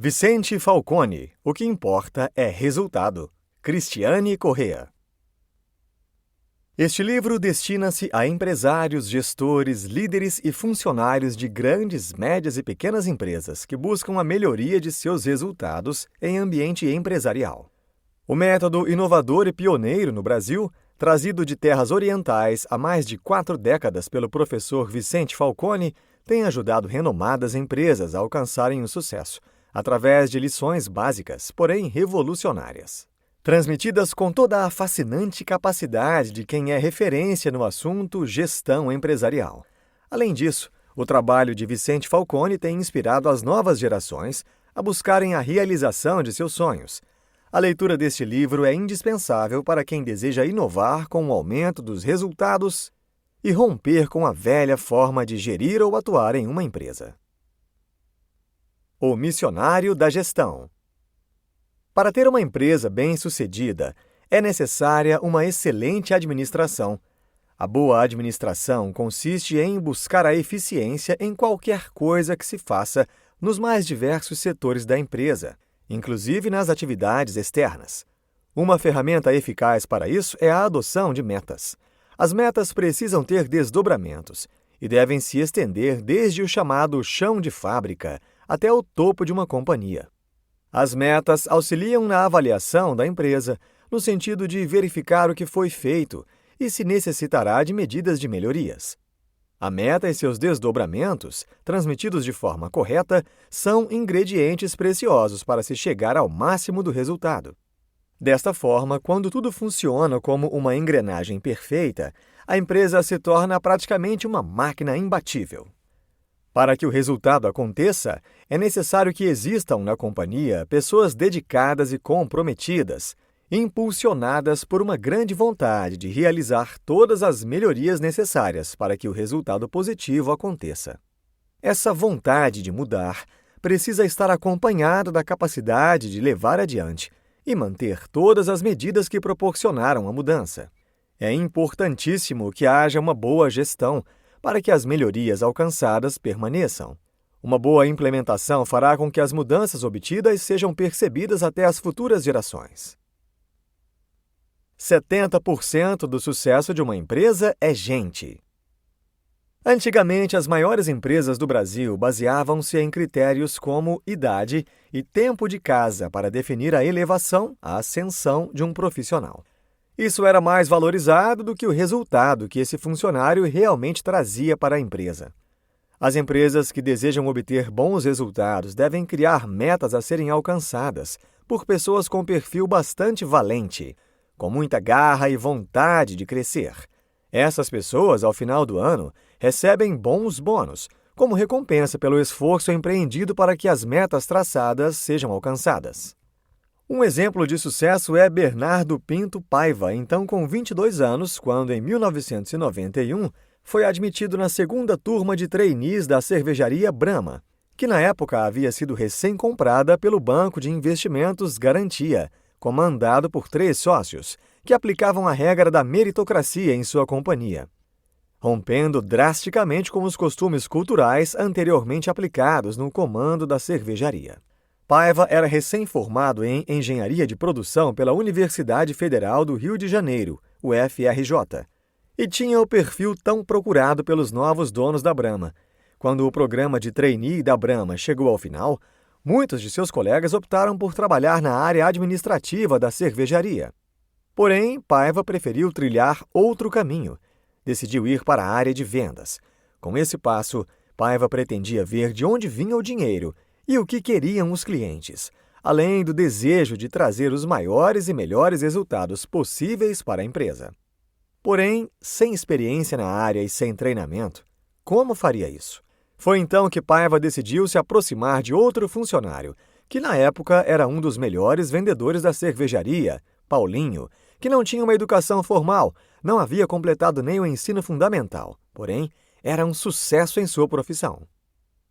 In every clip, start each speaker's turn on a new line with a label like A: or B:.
A: Vicente Falcone, o que importa é resultado. Cristiane Correa. Este livro destina-se a empresários, gestores, líderes e funcionários de grandes, médias e pequenas empresas que buscam a melhoria de seus resultados em ambiente empresarial. O método inovador e pioneiro no Brasil, trazido de terras orientais há mais de 4 décadas pelo professor Vicente Falcone, tem ajudado renomadas empresas a alcançarem o sucesso, através de lições básicas, porém revolucionárias, transmitidas com toda a fascinante capacidade de quem é referência no assunto gestão empresarial. Além disso, o trabalho de Vicente Falcone tem inspirado as novas gerações a buscarem a realização de seus sonhos. A leitura deste livro é indispensável para quem deseja inovar com o aumento dos resultados e romper com a velha forma de gerir ou atuar em uma empresa. O missionário da gestão. Para ter uma empresa bem-sucedida, é necessária uma excelente administração. A boa administração consiste em buscar a eficiência em qualquer coisa que se faça nos mais diversos setores da empresa, inclusive nas atividades externas. Uma ferramenta eficaz para isso é a adoção de metas. As metas precisam ter desdobramentos e devem se estender desde o chamado chão de fábrica até o topo de uma companhia. As metas auxiliam na avaliação da empresa, no sentido de verificar o que foi feito e se necessitará de medidas de melhorias. A meta e seus desdobramentos, transmitidos de forma correta, são ingredientes preciosos para se chegar ao máximo do resultado. Desta forma, quando tudo funciona como uma engrenagem perfeita, a empresa se torna praticamente uma máquina imbatível. Para que o resultado aconteça, é necessário que existam na companhia pessoas dedicadas e comprometidas, impulsionadas por uma grande vontade de realizar todas as melhorias necessárias para que o resultado positivo aconteça. Essa vontade de mudar precisa estar acompanhada da capacidade de levar adiante e manter todas as medidas que proporcionaram a mudança. É importantíssimo que haja uma boa gestão para que as melhorias alcançadas permaneçam. Uma boa implementação fará com que as mudanças obtidas sejam percebidas até as futuras gerações. 70% do sucesso de uma empresa é gente. Antigamente, as maiores empresas do Brasil baseavam-se em critérios como idade e tempo de casa para definir a elevação, a ascensão de um profissional. Isso era mais valorizado do que o resultado que esse funcionário realmente trazia para a empresa. As empresas que desejam obter bons resultados devem criar metas a serem alcançadas por pessoas com perfil bastante valente, com muita garra e vontade de crescer. Essas pessoas, ao final do ano, recebem bons bônus, como recompensa pelo esforço empreendido para que as metas traçadas sejam alcançadas. Um exemplo de sucesso é Bernardo Pinto Paiva, então com 22 anos, quando em 1991 foi admitido na segunda turma de trainees da cervejaria Brahma, que na época havia sido recém-comprada pelo banco de investimentos Garantia, comandado por 3 sócios, que aplicavam a regra da meritocracia em sua companhia, rompendo drasticamente com os costumes culturais anteriormente aplicados no comando da cervejaria. Paiva era recém-formado em Engenharia de Produção pela Universidade Federal do Rio de Janeiro, UFRJ, e tinha o perfil tão procurado pelos novos donos da Brahma. Quando o programa de trainee da Brahma chegou ao final, muitos de seus colegas optaram por trabalhar na área administrativa da cervejaria. Porém, Paiva preferiu trilhar outro caminho. Decidiu ir para a área de vendas. Com esse passo, Paiva pretendia ver de onde vinha o dinheiro e o que queriam os clientes, além do desejo de trazer os maiores e melhores resultados possíveis para a empresa. Porém, sem experiência na área e sem treinamento, como faria isso? Foi então que Paiva decidiu se aproximar de outro funcionário, que na época era um dos melhores vendedores da cervejaria, Paulinho, que não tinha uma educação formal, não havia completado nem o ensino fundamental, porém, era um sucesso em sua profissão.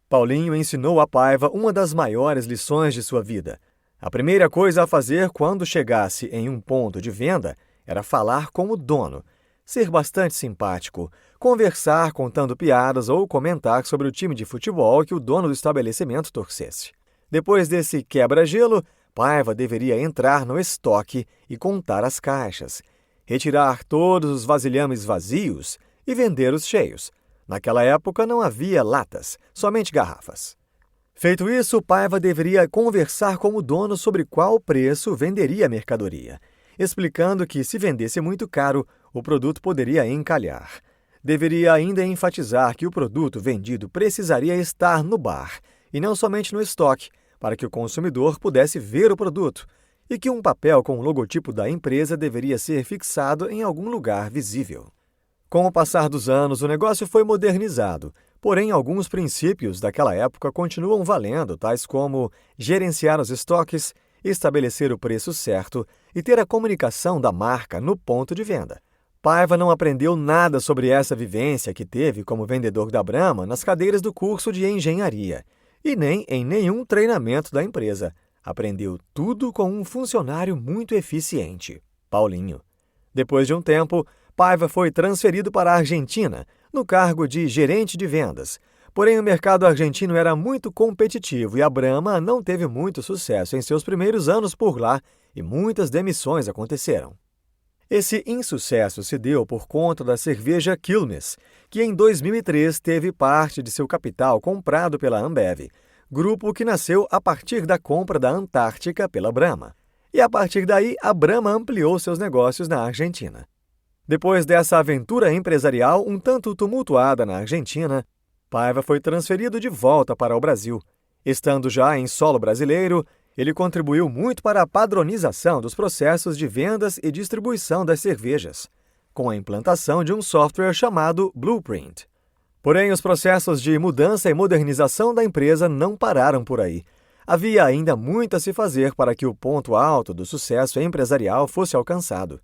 A: Paulinho ensinou a Paiva uma das maiores lições de sua vida. A primeira coisa a fazer quando chegasse em um ponto de venda era falar com o dono, ser bastante simpático, conversar contando piadas ou comentar sobre o time de futebol que o dono do estabelecimento torcesse. Depois desse quebra-gelo, Paiva deveria entrar no estoque e contar as caixas, retirar todos os vasilhames vazios e vender os cheios. Naquela época não havia latas, somente garrafas. Feito isso, Paiva deveria conversar com o dono sobre qual preço venderia a mercadoria, explicando que se vendesse muito caro, o produto poderia encalhar. Deveria ainda enfatizar que o produto vendido precisaria estar no bar, e não somente no estoque, para que o consumidor pudesse ver o produto, e que um papel com o logotipo da empresa deveria ser fixado em algum lugar visível. Com o passar dos anos, o negócio foi modernizado, porém alguns princípios daquela época continuam valendo, tais como gerenciar os estoques, estabelecer o preço certo e ter a comunicação da marca no ponto de venda. Paiva não aprendeu nada sobre essa vivência que teve como vendedor da Brahma nas cadeiras do curso de engenharia, e nem em nenhum treinamento da empresa. Aprendeu tudo com um funcionário muito eficiente, Paulinho. Depois de um tempo, Paiva foi transferido para a Argentina, no cargo de gerente de vendas. Porém, o mercado argentino era muito competitivo e a Brahma não teve muito sucesso em seus primeiros anos por lá e muitas demissões aconteceram. Esse insucesso se deu por conta da cerveja Quilmes, que em 2003 teve parte de seu capital comprado pela Ambev, grupo que nasceu a partir da compra da Antártica pela Brahma. E a partir daí, a Brahma ampliou seus negócios na Argentina. Depois dessa aventura empresarial um tanto tumultuada na Argentina, Paiva foi transferido de volta para o Brasil. Estando já em solo brasileiro, ele contribuiu muito para a padronização dos processos de vendas e distribuição das cervejas, com a implantação de um software chamado Blueprint. Porém, os processos de mudança e modernização da empresa não pararam por aí. Havia ainda muito a se fazer para que o ponto alto do sucesso empresarial fosse alcançado.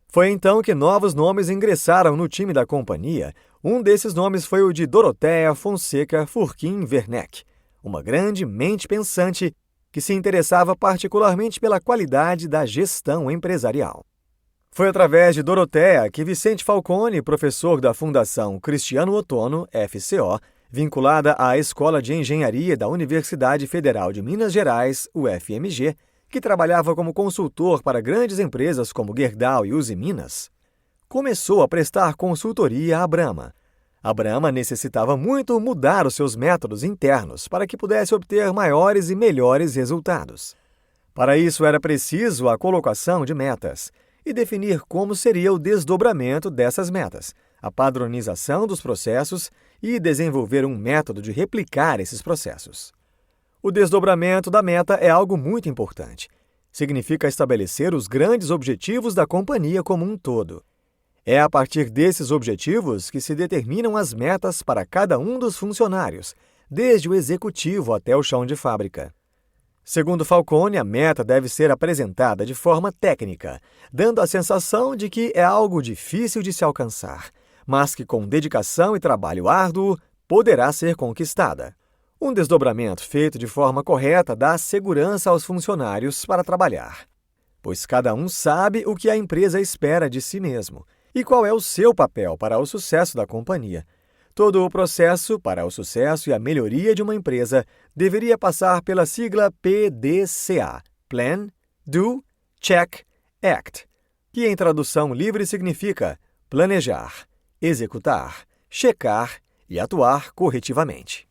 A: Foi então que novos nomes ingressaram no time da companhia. Um desses nomes foi o de Dorothea Fonseca Furquim Werneck, uma grande mente pensante que se interessava particularmente pela qualidade da gestão empresarial. Foi através de Dorothea que Vicente Falcone, professor da Fundação Cristiano Ottono, FCO, vinculada à Escola de Engenharia da Universidade Federal de Minas Gerais, UFMG, que trabalhava como consultor para grandes empresas como Gerdau e Uzi Minas, começou a prestar consultoria à Brahma. A Brahma necessitava muito mudar os seus métodos internos para que pudesse obter maiores e melhores resultados. Para isso era preciso a colocação de metas e definir como seria o desdobramento dessas metas, a padronização dos processos e desenvolver um método de replicar esses processos. O desdobramento da meta é algo muito importante. Significa estabelecer os grandes objetivos da companhia como um todo. É a partir desses objetivos que se determinam as metas para cada um dos funcionários, desde o executivo até o chão de fábrica. Segundo Falcone, a meta deve ser apresentada de forma técnica, dando a sensação de que é algo difícil de se alcançar, mas que com dedicação e trabalho árduo poderá ser conquistada. Um desdobramento feito de forma correta dá segurança aos funcionários para trabalhar, pois cada um sabe o que a empresa espera de si mesmo e qual é o seu papel para o sucesso da companhia. Todo o processo para o sucesso e a melhoria de uma empresa deveria passar pela sigla PDCA, Plan, Do, Check, Act, que em tradução livre significa planejar, executar, checar e atuar corretivamente.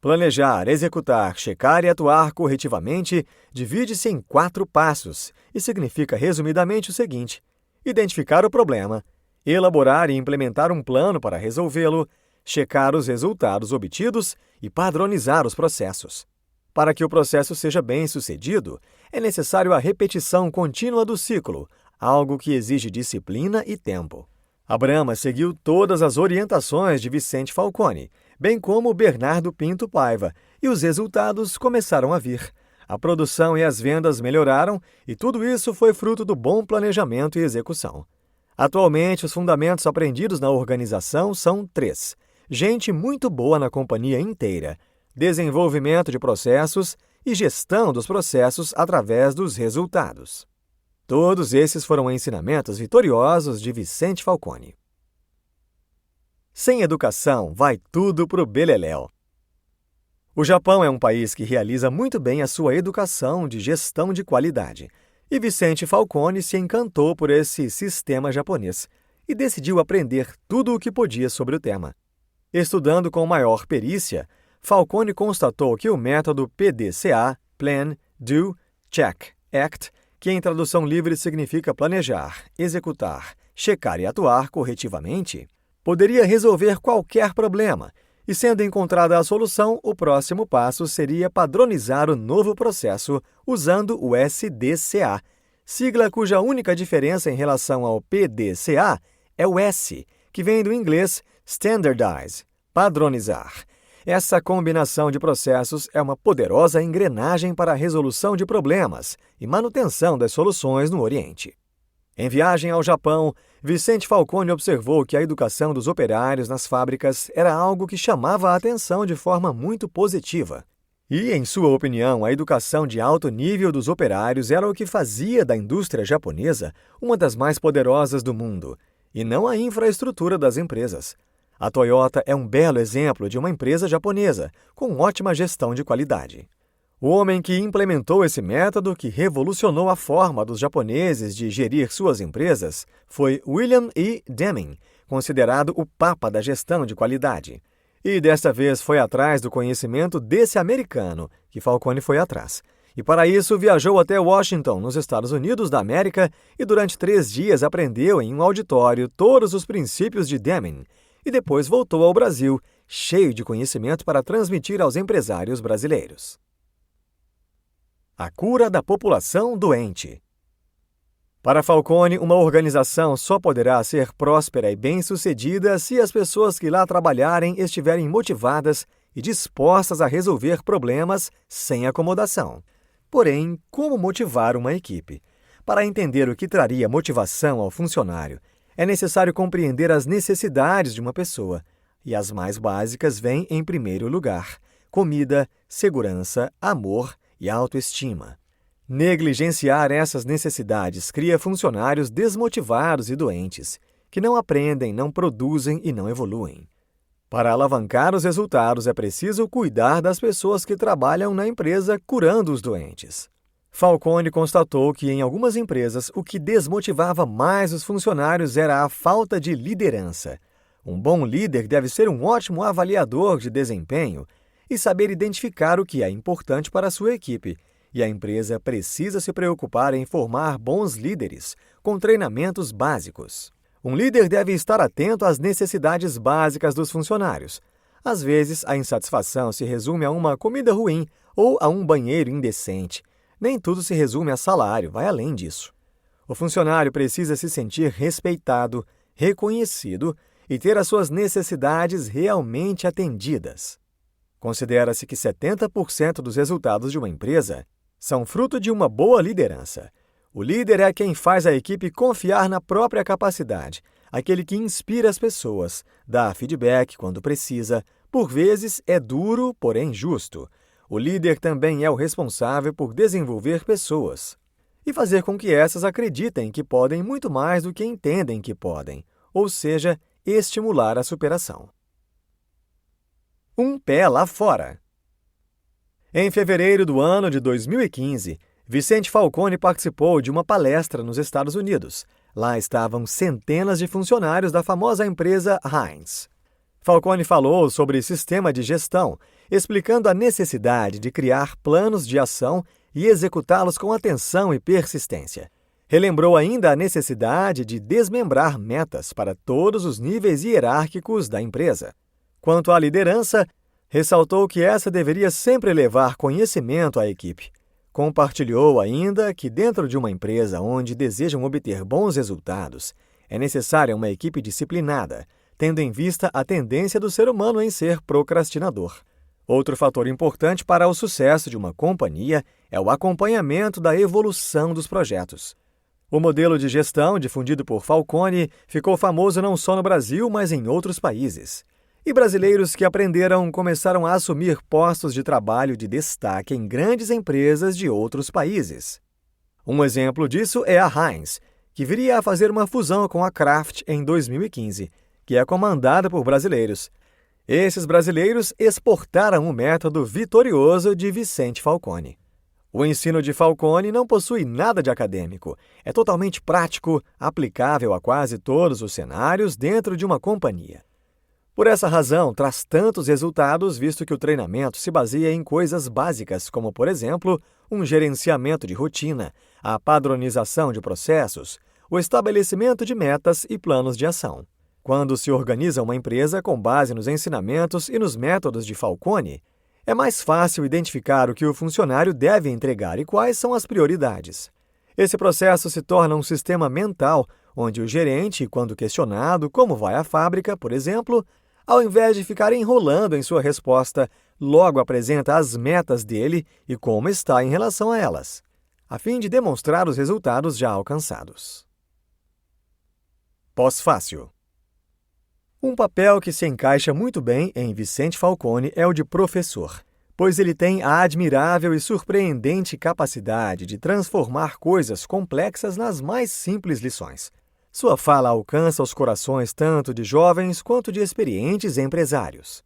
A: Planejar, executar, checar e atuar corretivamente divide-se em 4 passos e significa resumidamente o seguinte: identificar o problema, elaborar e implementar um plano para resolvê-lo, checar os resultados obtidos e padronizar os processos. Para que o processo seja bem-sucedido, é necessário a repetição contínua do ciclo, algo que exige disciplina e tempo. A Brahma seguiu todas as orientações de Vicente Falcone, bem como Bernardo Pinto Paiva, e os resultados começaram a vir. A produção e as vendas melhoraram, e tudo isso foi fruto do bom planejamento e execução. Atualmente, os fundamentos aprendidos na organização são 3. Gente muito boa na companhia inteira, desenvolvimento de processos e gestão dos processos através dos resultados. Todos esses foram ensinamentos vitoriosos de Vicente Falcone. Sem educação, vai tudo pro beleléu. O Japão é um país que realiza muito bem a sua educação de gestão de qualidade, e Vicente Falcone se encantou por esse sistema japonês e decidiu aprender tudo o que podia sobre o tema. Estudando com maior perícia, Falcone constatou que o método PDCA, Plan, Do, Check, Act, que em tradução livre significa planejar, executar, checar e atuar corretivamente, poderia resolver qualquer problema, e sendo encontrada a solução, o próximo passo seria padronizar o novo processo usando o SDCA, sigla cuja única diferença em relação ao PDCA é o S, que vem do inglês standardize, padronizar. Essa combinação de processos é uma poderosa engrenagem para a resolução de problemas e manutenção das soluções no Oriente. Em viagem ao Japão, Vicente Falcone observou que a educação dos operários nas fábricas era algo que chamava a atenção de forma muito positiva. E, em sua opinião, a educação de alto nível dos operários era o que fazia da indústria japonesa uma das mais poderosas do mundo, e não a infraestrutura das empresas. A Toyota é um belo exemplo de uma empresa japonesa, com ótima gestão de qualidade. O homem que implementou esse método, que revolucionou a forma dos japoneses de gerir suas empresas, foi William E. Deming, considerado o papa da gestão de qualidade. E desta vez foi atrás do conhecimento desse americano que Falcone foi atrás. E para isso viajou até Washington, nos Estados Unidos da América, e durante 3 dias aprendeu em um auditório todos os princípios de Deming, e depois voltou ao Brasil, cheio de conhecimento para transmitir aos empresários brasileiros. A cura da população doente. Para Falcone, uma organização só poderá ser próspera e bem-sucedida se as pessoas que lá trabalharem estiverem motivadas e dispostas a resolver problemas sem acomodação. Porém, como motivar uma equipe? Para entender o que traria motivação ao funcionário, é necessário compreender as necessidades de uma pessoa, e as mais básicas vêm em primeiro lugar: comida, segurança, amor e autoestima. Negligenciar essas necessidades cria funcionários desmotivados e doentes, que não aprendem, não produzem e não evoluem. Para alavancar os resultados, é preciso cuidar das pessoas que trabalham na empresa curando os doentes. Falcone constatou que em algumas empresas o que desmotivava mais os funcionários era a falta de liderança. Um bom líder deve ser um ótimo avaliador de desempenho e saber identificar o que é importante para a sua equipe, e a empresa precisa se preocupar em formar bons líderes, com treinamentos básicos. Um líder deve estar atento às necessidades básicas dos funcionários. Às vezes, a insatisfação se resume a uma comida ruim ou a um banheiro indecente. Nem tudo se resume a salário, vai além disso. O funcionário precisa se sentir respeitado, reconhecido e ter as suas necessidades realmente atendidas. Considera-se que 70% dos resultados de uma empresa são fruto de uma boa liderança. O líder é quem faz a equipe confiar na própria capacidade, aquele que inspira as pessoas, dá feedback quando precisa, por vezes é duro, porém justo. O líder também é o responsável por desenvolver pessoas e fazer com que essas acreditem que podem muito mais do que entendem que podem, ou seja, estimular a superação. Um pé lá fora. Em fevereiro do ano de 2015, Vicente Falcone participou de uma palestra nos Estados Unidos. Lá estavam centenas de funcionários da famosa empresa Heinz. Falcone falou sobre sistema de gestão, explicando a necessidade de criar planos de ação e executá-los com atenção e persistência. Relembrou ainda a necessidade de desmembrar metas para todos os níveis hierárquicos da empresa. Quanto à liderança, ressaltou que essa deveria sempre levar conhecimento à equipe. Compartilhou ainda que dentro de uma empresa onde desejam obter bons resultados, é necessária uma equipe disciplinada, tendo em vista a tendência do ser humano em ser procrastinador. Outro fator importante para o sucesso de uma companhia é o acompanhamento da evolução dos projetos. O modelo de gestão difundido por Falcone ficou famoso não só no Brasil, mas em outros países. E brasileiros que aprenderam começaram a assumir postos de trabalho de destaque em grandes empresas de outros países. Um exemplo disso é a Heinz, que viria a fazer uma fusão com a Kraft em 2015, que é comandada por brasileiros. Esses brasileiros exportaram o método vitorioso de Vicente Falcone. O ensino de Falcone não possui nada de acadêmico. É totalmente prático, aplicável a quase todos os cenários dentro de uma companhia. Por essa razão, traz tantos resultados, visto que o treinamento se baseia em coisas básicas, como, por exemplo, um gerenciamento de rotina, a padronização de processos, o estabelecimento de metas e planos de ação. Quando se organiza uma empresa com base nos ensinamentos e nos métodos de Falcone, é mais fácil identificar o que o funcionário deve entregar e quais são as prioridades. Esse processo se torna um sistema mental, onde o gerente, quando questionado como vai a fábrica, por exemplo, ao invés de ficar enrolando em sua resposta, logo apresenta as metas dele e como está em relação a elas, a fim de demonstrar os resultados já alcançados. Pós-fácil. Um papel que se encaixa muito bem em Vicente Falcone é o de professor, pois ele tem a admirável e surpreendente capacidade de transformar coisas complexas nas mais simples lições. Sua fala alcança os corações tanto de jovens quanto de experientes empresários.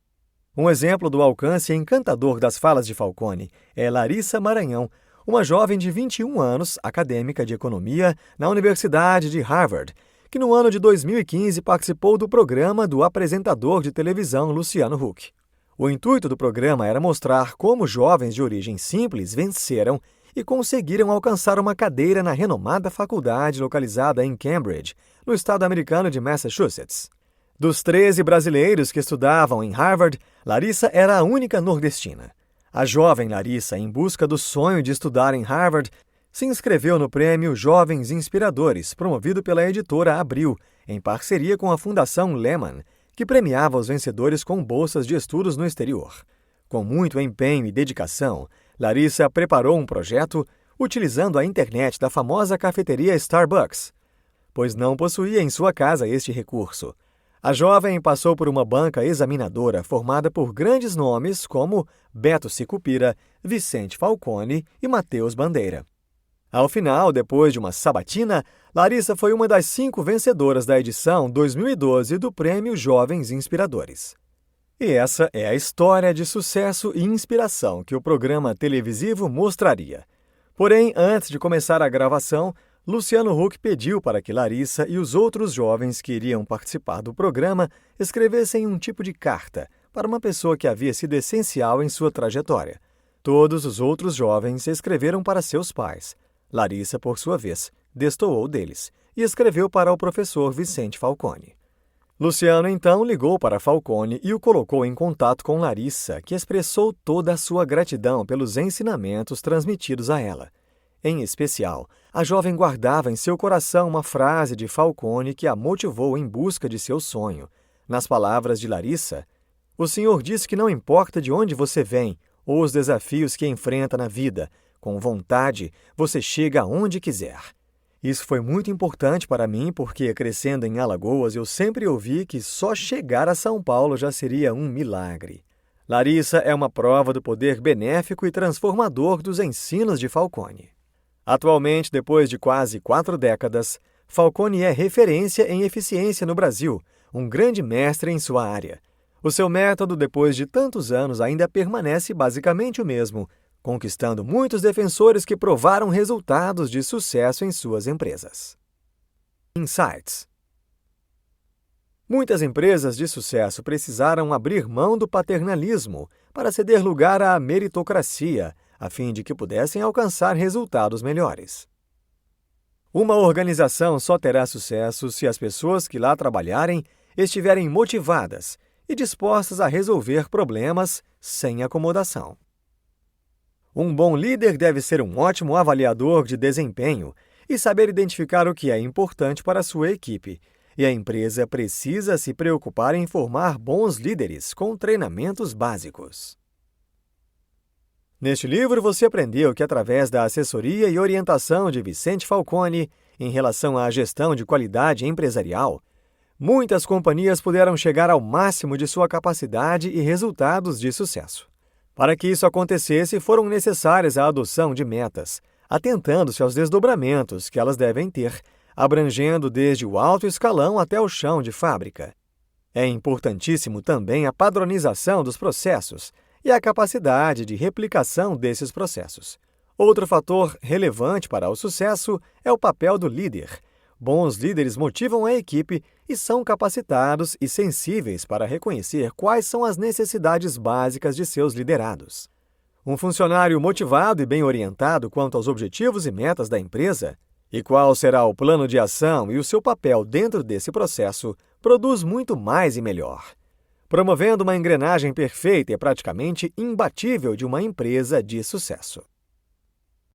A: Um exemplo do alcance encantador das falas de Falcone é Larissa Maranhão, uma jovem de 21 anos, acadêmica de economia na Universidade de Harvard, que no ano de 2015 participou do programa do apresentador de televisão Luciano Huck. O intuito do programa era mostrar como jovens de origem simples venceram e conseguiram alcançar uma cadeira na renomada faculdade localizada em Cambridge, no estado americano de Massachusetts. Dos 13 brasileiros que estudavam em Harvard, Larissa era a única nordestina. A jovem Larissa, em busca do sonho de estudar em Harvard, se inscreveu no prêmio Jovens Inspiradores, promovido pela editora Abril, em parceria com a Fundação Lehman, que premiava os vencedores com bolsas de estudos no exterior. Com muito empenho e dedicação, Larissa preparou um projeto utilizando a internet da famosa cafeteria Starbucks, pois não possuía em sua casa este recurso. A jovem passou por uma banca examinadora formada por grandes nomes como Beto Sicupira, Vicente Falcone e Matheus Bandeira. Ao final, depois de uma sabatina, Larissa foi uma das 5 vencedoras da edição 2012 do Prêmio Jovens Inspiradores. E essa é a história de sucesso e inspiração que o programa televisivo mostraria. Porém, antes de começar a gravação, Luciano Huck pediu para que Larissa e os outros jovens que iriam participar do programa escrevessem um tipo de carta para uma pessoa que havia sido essencial em sua trajetória. Todos os outros jovens escreveram para seus pais. Larissa, por sua vez, destoou deles e escreveu para o professor Vicente Falcone. Luciano, então, ligou para Falcone e o colocou em contato com Larissa, que expressou toda a sua gratidão pelos ensinamentos transmitidos a ela. Em especial, a jovem guardava em seu coração uma frase de Falcone que a motivou em busca de seu sonho. Nas palavras de Larissa, "O senhor disse que não importa de onde você vem ou os desafios que enfrenta na vida, com vontade, você chega aonde quiser." Isso foi muito importante para mim porque, crescendo em Alagoas, eu sempre ouvi que só chegar a São Paulo já seria um milagre. Larissa é uma prova do poder benéfico e transformador dos ensinos de Falcone. Atualmente, depois de quase 4 décadas, Falcone é referência em eficiência no Brasil, um grande mestre em sua área. O seu método, depois de tantos anos, ainda permanece basicamente o mesmo, conquistando muitos defensores que provaram resultados de sucesso em suas empresas. Insights. Muitas empresas de sucesso precisaram abrir mão do paternalismo para ceder lugar à meritocracia, a fim de que pudessem alcançar resultados melhores. Uma organização só terá sucesso se as pessoas que lá trabalharem estiverem motivadas e dispostas a resolver problemas sem acomodação. Um bom líder deve ser um ótimo avaliador de desempenho e saber identificar o que é importante para a sua equipe, e a empresa precisa se preocupar em formar bons líderes com treinamentos básicos. Neste livro, você aprendeu que, através da assessoria e orientação de Vicente Falcone em relação à gestão de qualidade empresarial, muitas companhias puderam chegar ao máximo de sua capacidade e resultados de sucesso. Para que isso acontecesse, foram necessárias a adoção de metas, atentando-se aos desdobramentos que elas devem ter, abrangendo desde o alto escalão até o chão de fábrica. É importantíssimo também a padronização dos processos e a capacidade de replicação desses processos. Outro fator relevante para o sucesso é o papel do líder. Bons líderes motivam a equipe e são capacitados e sensíveis para reconhecer quais são as necessidades básicas de seus liderados. Um funcionário motivado e bem orientado quanto aos objetivos e metas da empresa e qual será o plano de ação e o seu papel dentro desse processo produz muito mais e melhor. Promovendo uma engrenagem perfeita e praticamente imbatível de uma empresa de sucesso.